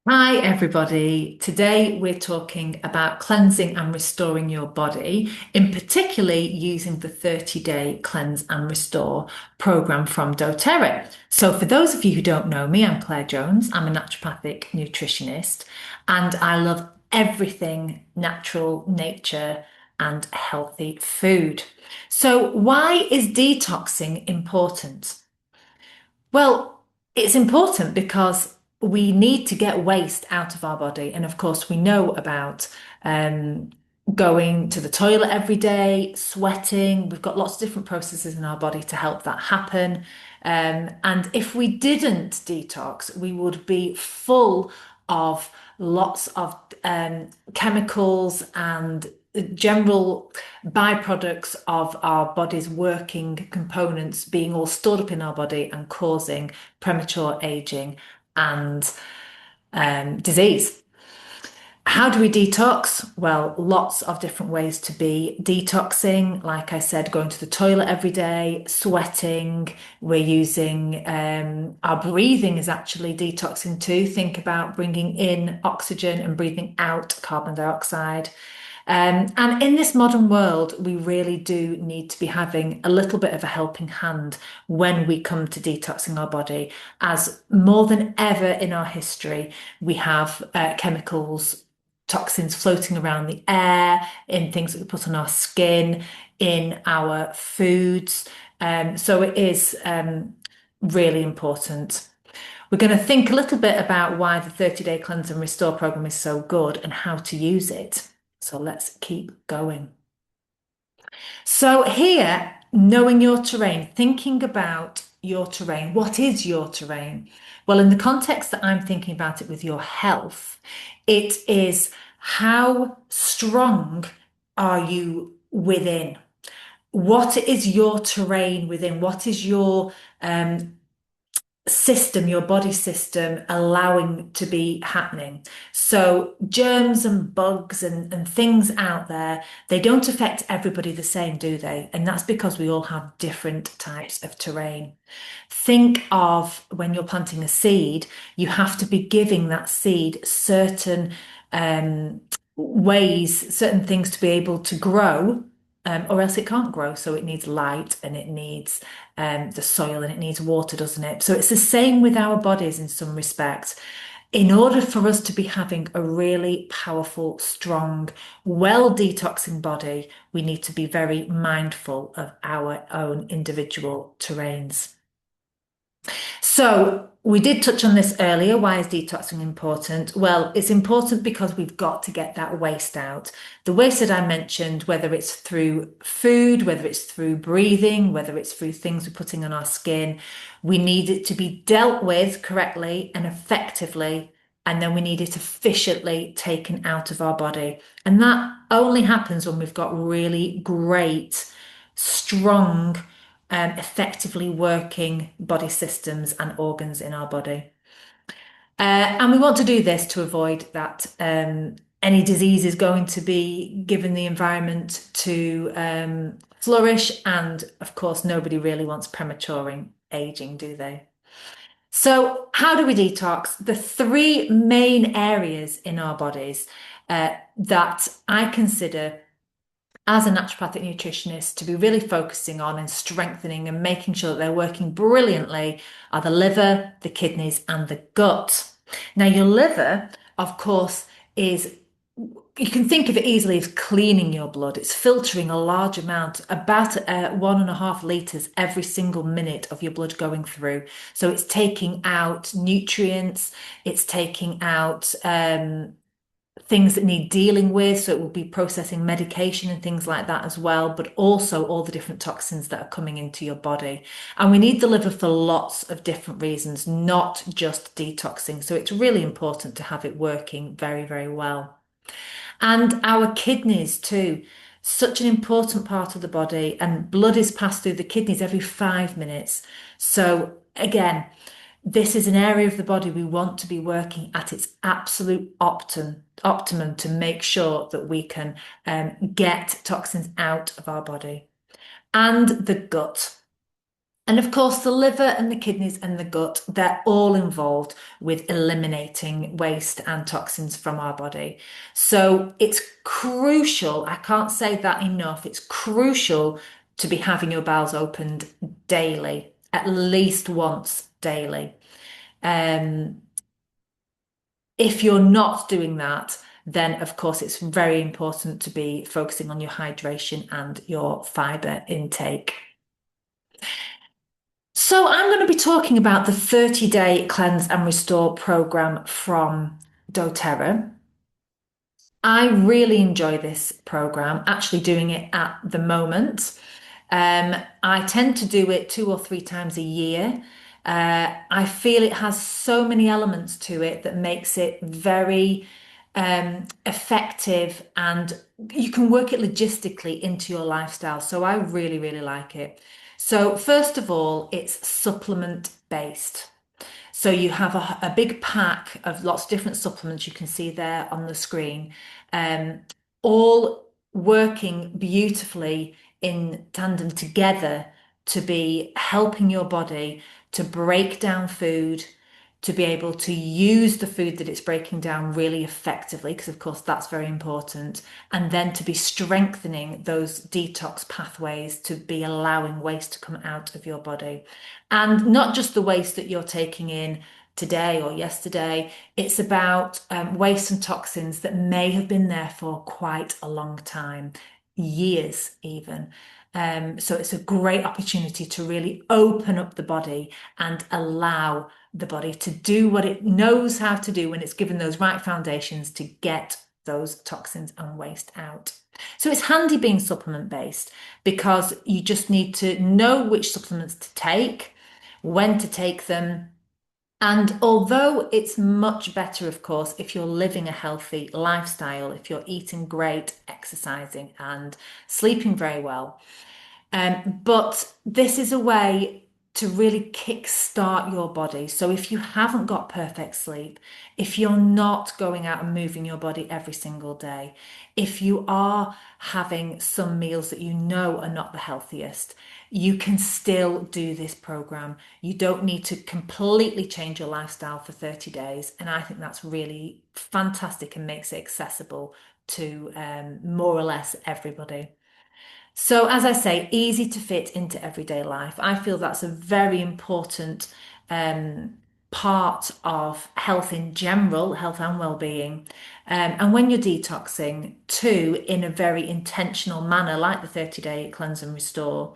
Hi, everybody. Today we're talking about cleansing and restoring your body, in particularly using the 30-day cleanse and restore program from doTERRA. So, for those of you who don't know me, I'm Claire Jones. I'm a naturopathic nutritionist and I love everything natural, nature, and healthy food. So, why is detoxing important? Well, it's important because we need to get waste out of our body. And of course, we know about um, going to the toilet every day, sweating. We've got lots of different processes in our body to help that happen. And if we didn't detox, we would be full of lots of chemicals and general byproducts of our body's working components being all stored up in our body and causing premature aging and disease. How do we detox? Well, lots of different ways to be detoxing. Like I said, going to the toilet every day, sweating. We're using our breathing is actually detoxing too. Think about bringing in oxygen and breathing out carbon dioxide. And in this modern world, we really do need to be having a little bit of a helping hand when we come to detoxing our body, as more than ever in our history, we have chemicals, toxins floating around the air, in things that we put on our skin, in our foods. So it is really important. We're going to think a little bit about why the 30-day cleanse and restore program is so good and how to use it. So let's keep going. So here, knowing your terrain, thinking about your terrain. What is your terrain? Well, in the context that I'm thinking about it with your health, it is how strong are you within? What is your terrain within? What is your system, your body system allowing to be happening? So germs and bugs and things out there, they don't affect everybody the same, do they? And that's because we all have different types of terrain. Think of when you're planting a seed, you have to be giving that seed certain ways, certain things to be able to grow, or else it can't grow. So it needs light and it needs the soil and it needs water, doesn't it? So it's the same with our bodies in some respects. In order for us to be having a really powerful, strong, well detoxing body, we need to be very mindful of our own individual terrains. So we did touch on this earlier. Why is detoxing important? Well, it's important because we've got to get that waste out. The waste that I mentioned, whether it's through food, whether it's through breathing, whether it's through things we're putting on our skin, we need it to be dealt with correctly and effectively. And then we need it efficiently taken out of our body. And that only happens when we've got really great, strong, effectively working body systems and organs in our body. And we want to do this to avoid that any disease is going to be given the environment to flourish. And of course, nobody really wants premature aging, do they? So, how do we detox? The three main areas in our bodies that I consider as a naturopathic nutritionist to be really focusing on and strengthening and making sure that they're working brilliantly are the liver, the kidneys, and the gut. Now, your liver, of course, is you can think of it easily as cleaning your blood. It's filtering a large amount, about 1.5 liters every single minute of your blood going through. So it's taking out nutrients, it's taking out things that need dealing with. So it will be processing medication and things like that as well, but also all the different toxins that are coming into your body. And we need the liver for lots of different reasons, not just detoxing. So it's really important to have it working very, very well. And our kidneys too. Such an important part of the body, and blood is passed through the kidneys every 5 minutes. So again, this is an area of the body we want to be working at its absolute optimum to make sure that we can get toxins out of our body. And the gut. And of course, the liver and the kidneys and the gut, they're all involved with eliminating waste and toxins from our body. So it's crucial, I can't say that enough, it's crucial to be having your bowels opened daily, at least once daily. Um, if you're not doing that, then of course it's very important to be focusing on your hydration and your fiber intake. So, I'm going to be talking about the 30-day cleanse and restore program from doTERRA. I really enjoy this program, actually doing it at the moment. I tend to do it 2 or 3 times a year. I feel it has so many elements to it that makes it very effective, and you can work it logistically into your lifestyle. So I really, really like it. So first of all, it's supplement based. So you have a big pack of lots of different supplements you can see there on the screen, um, all working beautifully in tandem together to be helping your body to break down food, to be able to use the food that it's breaking down really effectively, because of course that's very important, and then to be strengthening those detox pathways to be allowing waste to come out of your body. And not just the waste that you're taking in today or yesterday, it's about waste and toxins that may have been there for quite a long time, years even. So it's a great opportunity to really open up the body and allow the body to do what it knows how to do when it's given those right foundations to get those toxins and waste out. So it's handy being supplement based because you just need to know which supplements to take, when to take them. And although it's much better, of course, if you're living a healthy lifestyle, if you're eating great, exercising, and sleeping very well, but this is a way to really kickstart your body. So if you haven't got perfect sleep, if you're not going out and moving your body every single day, if you are having some meals that you know are not the healthiest, you can still do this program. You don't need to completely change your lifestyle for 30 days. And I think that's really fantastic and makes it accessible to more or less everybody. So, as I say, easy to fit into everyday life. I feel that's a very important um, part of health in general, health and well-being. And when you're detoxing, too, in a very intentional manner, like the 30-day cleanse and restore,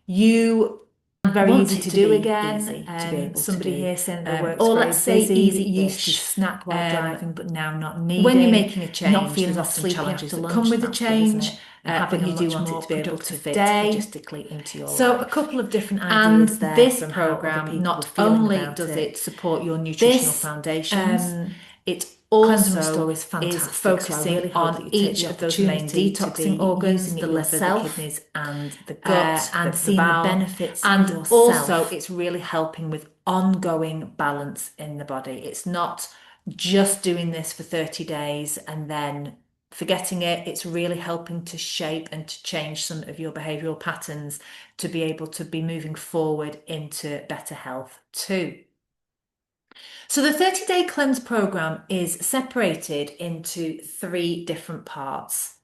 you very Want easy it to to do be again. easy to be able to Somebody do. here saying their work's Or very let's say busy, used to easy-ish. snack while Um, driving, but now not when you're needing, making a not change, there's feeling often sleepy challenges after that come lunch. with a That's good, isn't change, it? And but having a you do much want it more to be able to productive fit day. logistically into your So, a life. couple of different And ideas there this from how other program people are not feeling only about does it. it Support your nutritional this foundations. um, It cleanse and restore also is is fantastic. So I really focusing hope that on you take each the of those main opportunity to detoxing be organs, using the it liver, the yourself kidneys, and the gut, and the seeing the bowel. benefits And also, yourself. it's really helping with ongoing balance in the body. It's not just doing this for 30 days and then forgetting it. It's really helping to shape and to change some of your behavioral patterns to be able to be moving forward into better health too. So the 30-day cleanse program is separated into 3 different parts.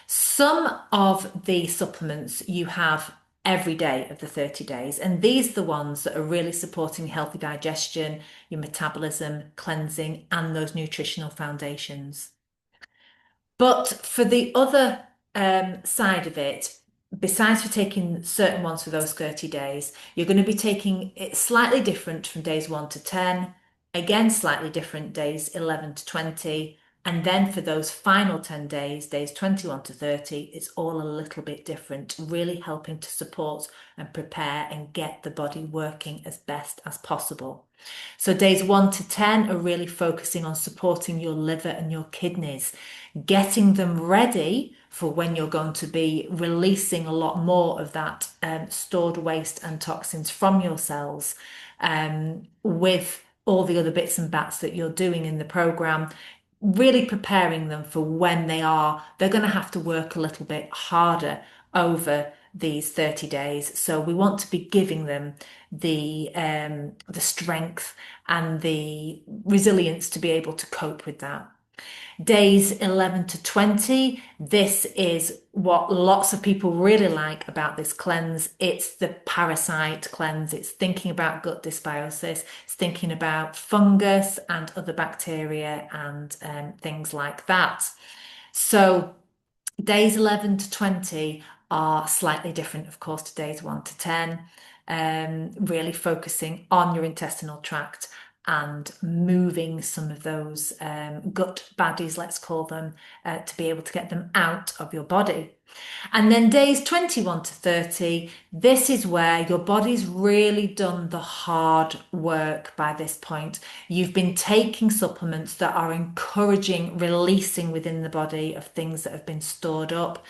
Some of the supplements you have every day of the 30 days, and these are the ones that are really supporting healthy digestion, your metabolism, cleansing, and those nutritional foundations. But for the other side of it, besides for taking certain ones for those 30 days, you're going to be taking it slightly different from days 1 to 10, again, slightly different days 11 to 20. And then for those final 10 days, days 21 to 30, it's all a little bit different, really helping to support and prepare and get the body working as best as possible. So days 1 to 10 are really focusing on supporting your liver and your kidneys, getting them ready for when you're going to be releasing a lot more of that stored waste and toxins from your cells, with all the other bits and bats that you're doing in the program, really preparing them for when they're going to have to work a little bit harder over these 30 days. So we want to be giving them the strength and the resilience to be able to cope with that. Days 11 to 20, this is what lots of people really like about this cleanse. It's the parasite cleanse. It's thinking about gut dysbiosis. It's thinking about fungus and other bacteria and things like that. So days 11 to 20 are slightly different, of course, to days 1 to 10, really focusing on your intestinal tract and moving some of those gut baddies, let's call them, to be able to get them out of your body. And then days 21 to 30, this is where your body's really done the hard work by this point. You've been taking supplements that are encouraging releasing within the body of things that have been stored up.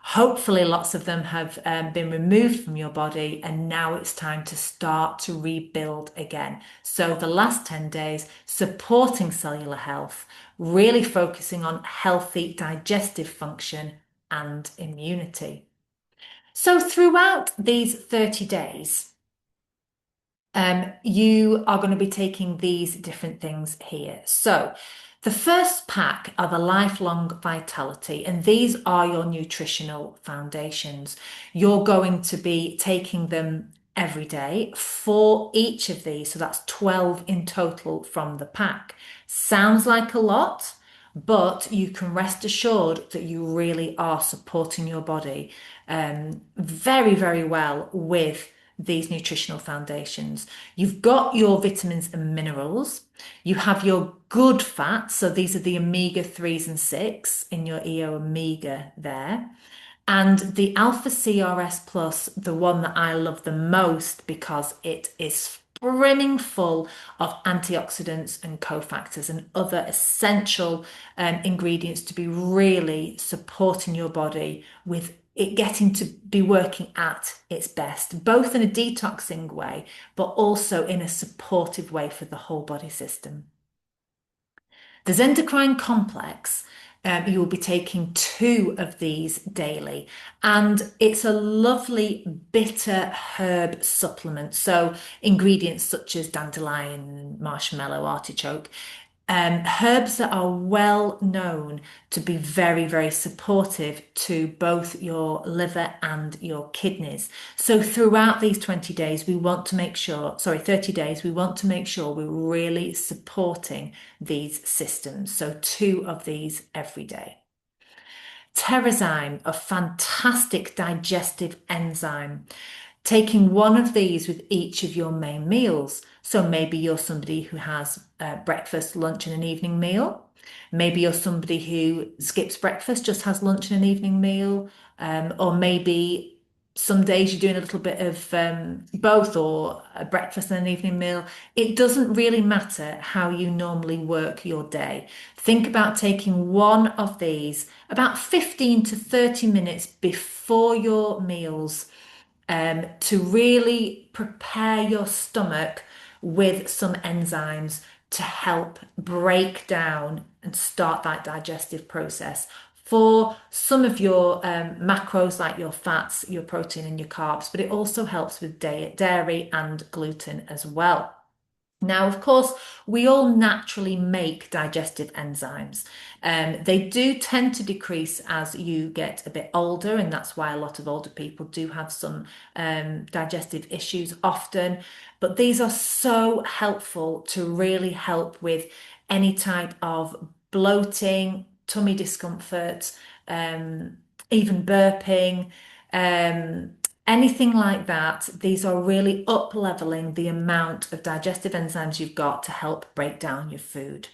Hopefully, lots of them have been removed from your body, and now it's time to start to rebuild again. So, the last 10 days, supporting cellular health, really focusing on healthy digestive function and immunity. So, throughout these 30 days, you are going to be taking these different things here. So, the first pack are the lifelong vitality, and these are your nutritional foundations. You're going to be taking them every day for each of these. So that's 12 in total from the pack. Sounds like a lot, but you can rest assured that you really are supporting your body very, very well with these nutritional foundations. You've got your vitamins and minerals. You have your good fats. So these are the omega 3s and 6 in your EO omega there. And the Alpha CRS Plus, the one that I love the most because it is brimming full of antioxidants and cofactors and other essential ingredients to be really supporting your body with it getting to be working at its best, both in a detoxing way, but also in a supportive way for the whole body system. There's endocrine complex. You will be taking 2 of these daily, and it's a lovely bitter herb supplement. So, ingredients such as dandelion, marshmallow, artichoke, herbs that are well known to be very, very supportive to both your liver and your kidneys. So throughout these 20 days, we want to make sure, sorry, 30 days, we want to make sure we're really supporting these systems. So 2 of these every day. Terrazyme, a fantastic digestive enzyme. Taking one of these with each of your main meals. So maybe you're somebody who has breakfast, lunch, and an evening meal. Maybe you're somebody who skips breakfast, just has lunch and an evening meal. Or maybe some days you're doing a little bit of both, or a breakfast and an evening meal. It doesn't really matter how you normally work your day. Think about taking one of these about 15 to 30 minutes before your meals to really prepare your stomach with some enzymes to help break down and start that digestive process for some of your macros like your fats, your protein, and your carbs, but it also helps with dairy and gluten as well. Now, of course, we all naturally make digestive enzymes. They do tend to decrease as you get a bit older, and that's why a lot of older people do have some digestive issues often. But these are so helpful to really help with any type of bloating, tummy discomfort, even burping. Um, Anything like that, these are really up leveling the amount of digestive enzymes you've got to help break down your food.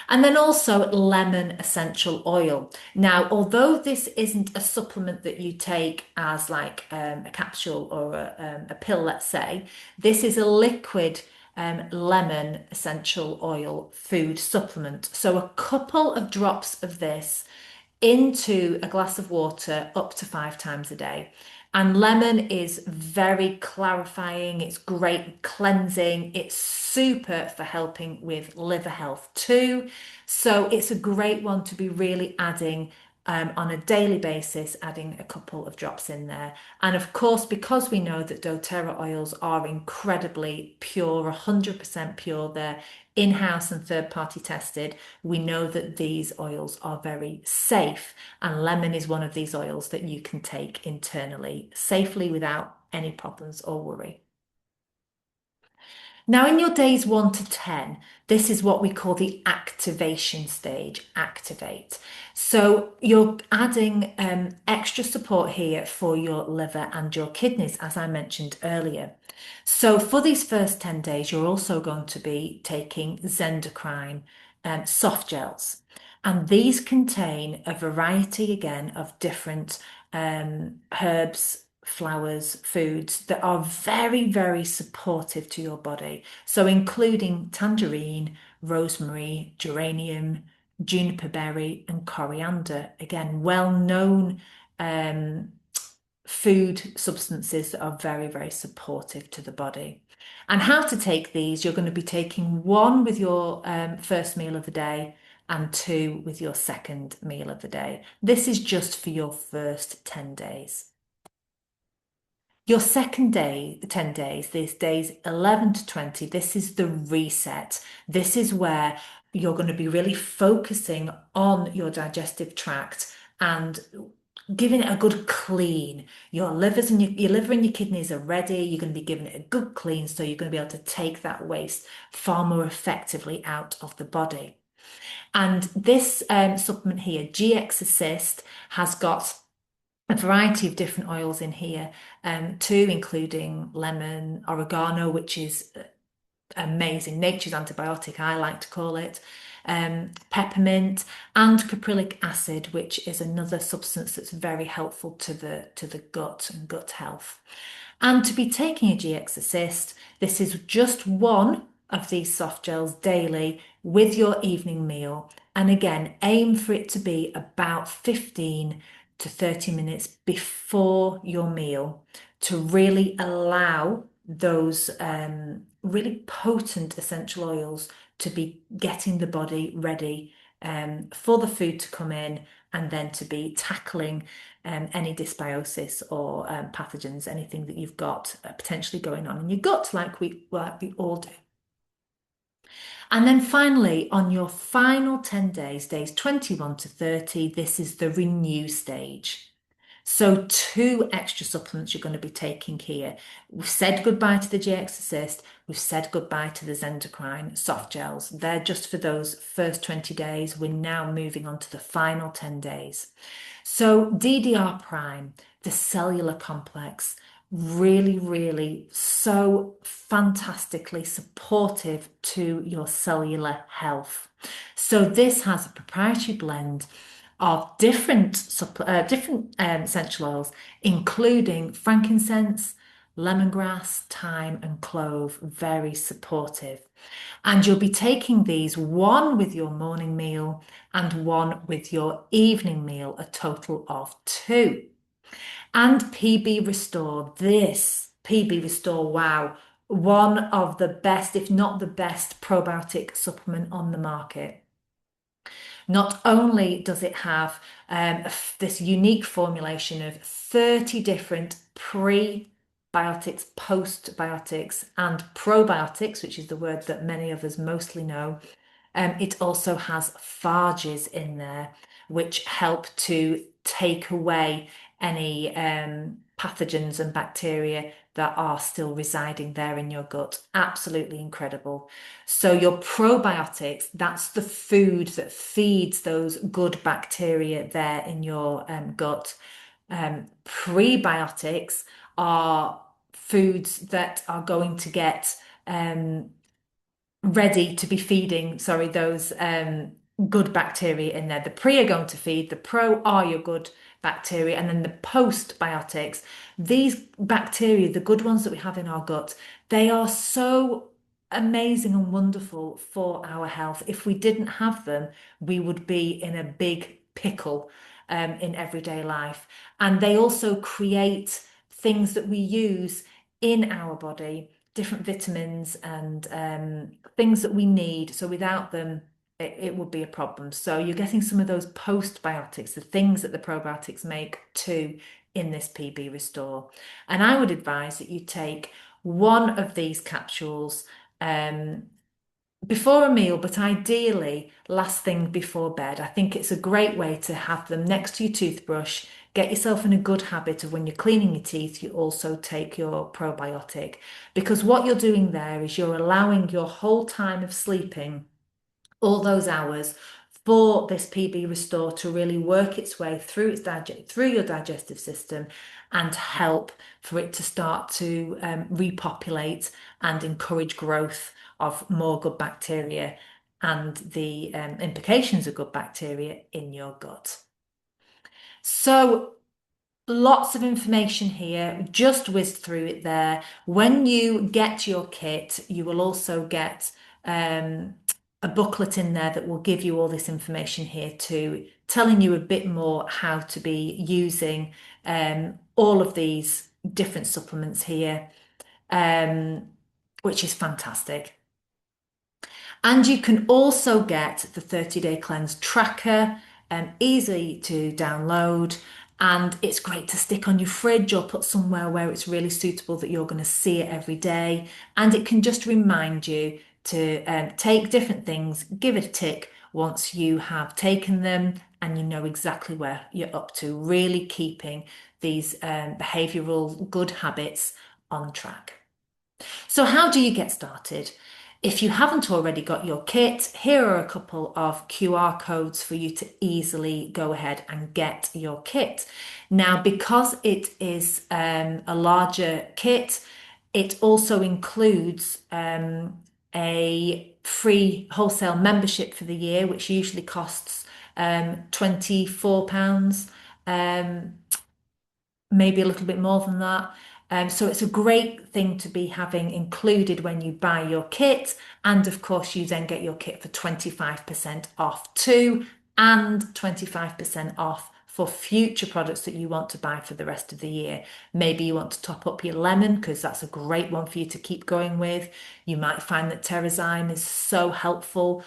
And then also lemon essential oil. Now, although this isn't a supplement that you take as like a capsule or a pill, let's say, this is a liquid lemon essential oil food supplement. So a couple of drops of this into a glass of water up to 5 times a day. And lemon is very clarifying, it's great cleansing, it's super for helping with liver health too. So it's a great one to be really adding on a daily basis, adding a couple of drops in there. And of course, because we know that doTERRA oils are incredibly pure, 100% pure, they're in-house and third-party tested, we know that these oils are very safe. And lemon is one of these oils that you can take internally safely without any problems or worry. Now, in your days 1 to 10, this is what we call the activation stage, activate. So you're adding extra support here for your liver and your kidneys, as I mentioned earlier. So for these first 10 days, you're also going to be taking Zendocrine soft gels. And these contain a variety again of different herbs, flowers, foods that are very, very supportive to your body. So, including tangerine, rosemary, geranium, juniper berry, and coriander. Again, well known um, food substances that are very, very supportive to the body. And how to take these, you're going to be taking one with your first meal of the day and two with your second meal of the day. This is just for your first 10 days. Your second day, the 10 days, these days 11 to 20, this is the reset. This is where you're going to be really focusing on your digestive tract and giving it a good clean. Your livers and your liver and your kidneys are ready. You're going to be giving it a good clean, so you're going to be able to take that waste far more effectively out of the body. And this supplement here, GX Assist, has got a variety of different oils in here, too, including lemon, oregano, which is amazing, nature's antibiotic, I like to call it, peppermint, and caprylic acid, which is another substance that's very helpful to the gut and gut health. And to be taking a GX Assist, this is just one of these soft gels daily with your evening meal. And again, aim for it to be about 15 to 30 minutes before your meal to really allow those really potent essential oils to be getting the body ready for the food to come in and then to be tackling any dysbiosis or pathogens, anything that you've got potentially going on in your gut, like we all do. And then finally, on your final 10 days, days 21 to 30, this is the renew stage. So two extra supplements you're going to be taking here. We've said goodbye to the GX Assist. We've said goodbye to the Zendocrine soft gels. They're just for those first 20 days. We're now moving on to the final 10 days. So DDR Prime, the cellular complex, really, really so fantastically supportive to your cellular health. So this has a proprietary blend of different essential oils, including frankincense, lemongrass, thyme, and clove, very supportive. And you'll be taking these one with your morning meal and one with your evening meal, a total of two. And PB Restore, this PB Restore, wow, one of the best, if not the best, probiotic supplement on the market. Not only does it have this unique formulation of 30 different prebiotics, postbiotics, and probiotics, which is the word that many of us mostly know, it also has phages in there, which help to take away any pathogens and bacteria that are still residing there in your gut. Absolutely incredible. So your probiotics, that's the food that feeds those good bacteria there in your gut. Prebiotics are foods that are going to get ready to be feeding, sorry, those good bacteria in there. The pre are going to feed, the pro are your good bacteria, and then the postbiotics, these bacteria, the good ones that we have in our gut, they are so amazing and wonderful for our health. If we didn't have them, we would be in a big pickle in everyday life. And they also create things that we use in our body, different vitamins and things that we need. So without them, it would be a problem. So you're getting some of those postbiotics, the things that the probiotics make too in this PB Restore. And I would advise that you take one of these capsules um, before a meal, but ideally last thing before bed. I think it's a great way to have them next to your toothbrush. Get yourself in a good habit of when you're cleaning your teeth, you also take your probiotic. Because what you're doing there is you're allowing your whole time of sleeping, all those hours, for this PB Restore to really work its way through through your digestive system and help for it to start to repopulate and encourage growth of more good bacteria and the implications of good bacteria in your gut. So lots of information here, just whizzed through it there. When you get your kit, you will also get a booklet in there that will give you all this information here too, telling you a bit more how to be using all of these different supplements here, um, which is fantastic. And you can also get the 30-day cleanse tracker, easy to download. And it's great to stick on your fridge or put somewhere where it's really suitable that you're going to see it every day. And it can just remind you to take different things, give it a tick once you have taken them and you know exactly where you're up to, really keeping these behavioral good habits on track. So how do you get started? If you haven't already got your kit, here are a couple of QR codes for you to easily go ahead and get your kit. Now, because it is a larger kit, it also includes a free wholesale membership for the year, which usually costs £24. Um, Maybe a little bit more than that. So it's a great thing to be having included when you buy your kit. And of course, you then get your kit for 25% off too, and 25% off for future products that you want to buy for the rest of the year. Maybe you want to top up your lemon because that's a great one for you to keep going with. You might find that Terrazyme is so helpful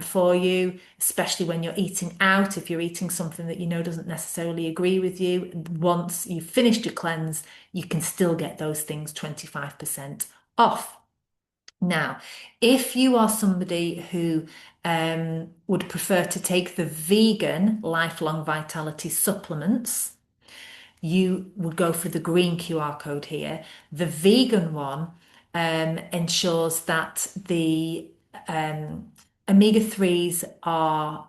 for you, especially when you're eating out. If you're eating something that you know doesn't necessarily agree with you, once you've finished your cleanse, you can still get those things 25% off. Now, if you are somebody who would prefer to take the vegan lifelong vitality supplements, you would go for the green QR code here. The vegan one ensures that the omega-3s are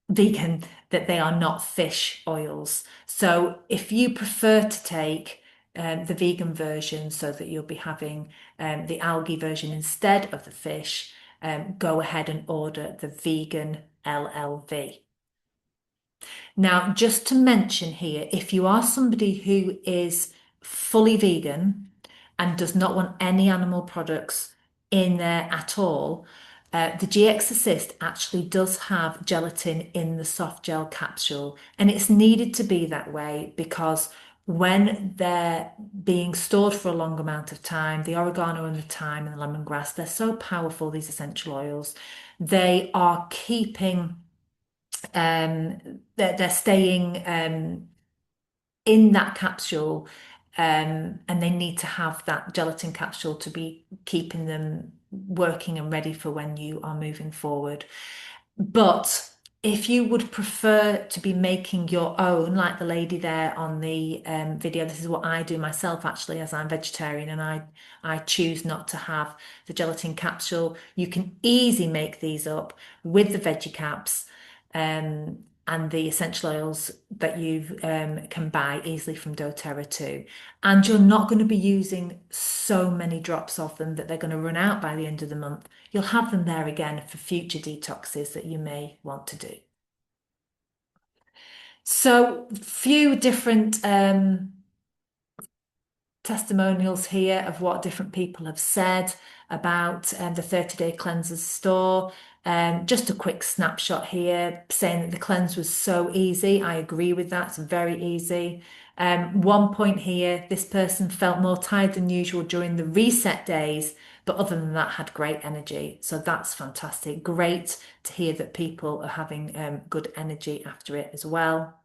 vegan, that they are not fish oils. So if you prefer to take the vegan version so that you'll be having the algae version instead of the fish, go ahead and order the vegan LLV. Now, just to mention here, if you are somebody who is fully vegan and does not want any animal products in there at all, the GX Assist actually does have gelatin in the soft gel capsule, and it's needed to be that way because when they're being stored for a long amount of time, the oregano and the thyme and the lemongrass, they're so powerful, these essential oils. They are keeping they're staying in that capsule, and they need to have that gelatin capsule to be keeping them working and ready for when you are moving forward. But if you would prefer to be making your own, like the lady there on the video, this is what I do myself actually, as I'm vegetarian and I choose not to have the gelatin capsule. You can easily make these up with the veggie caps and the essential oils that you can buy easily from doTERRA too. And you're not going to be using so many drops of them that they're going to run out by the end of the month. You'll have them there again for future detoxes that you may want to do. So, few different testimonials here of what different people have said about the 30-day cleansers store. Just a quick snapshot here saying that the cleanse was so easy. I agree with that. It's very easy. One point here, this person felt more tired than usual during the reset days, but other than that, had great energy. So that's fantastic. Great to hear that people are having good energy after it as well.